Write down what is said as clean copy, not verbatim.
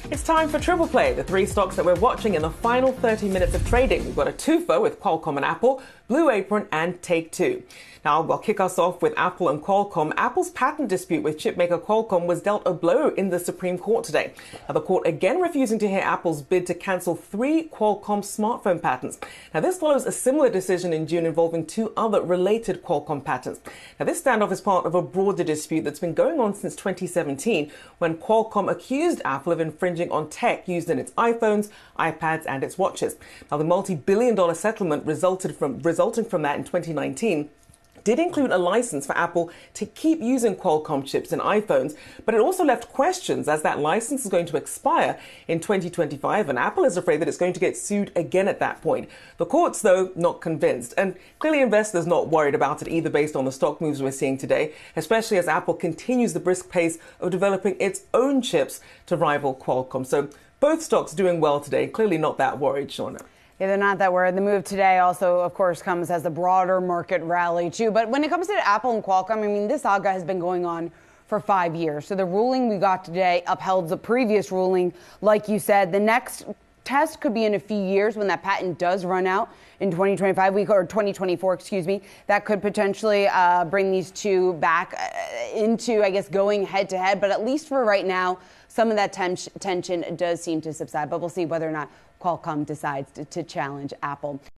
It's time for Triple Play, the three stocks that we're watching in the final 30 minutes of trading. We've got a twofer with Qualcomm and Apple, Blue Apron and Take-Two. Now, we'll kick us off with Apple and Qualcomm. Apple's patent dispute with chipmaker Qualcomm was dealt a blow in the Supreme Court today. Now, the court again refusing to hear Apple's bid to cancel 3 Qualcomm smartphone patents. Now, this follows a similar decision in June involving 2 other related Qualcomm patents. Now, this standoff is part of a broader dispute that's been going on since 2017, when Qualcomm accused Apple of infringing on tech used in its iPhones, iPads and its watches. Now, the multi-billion-dollar settlement resulting from that in 2019 did include a license for Apple to keep using Qualcomm chips in iPhones, but it also left questions as that license is going to expire in 2025, and Apple is afraid that it's going to get sued again at that point. The courts, though, not convinced, and clearly investors not worried about it either based on the stock moves we're seeing today, especially as Apple continues the brisk pace of developing its own chips to rival Qualcomm. So both stocks doing well today, clearly not that worried, Shauna. Yeah, they're not that worried. The move today also, of course, comes as the broader market rally, too. But when it comes to Apple and Qualcomm, I mean, this saga has been going on for 5 years. So the ruling we got today upheld the previous ruling. Like you said, the next test could be in a few years when that patent does run out in 2025 or 2024, excuse me. That could potentially bring these two back into, I guess, going head to head. But at least for right now, some of that tension does seem to subside. But we'll see whether or not Qualcomm decides to challenge Apple.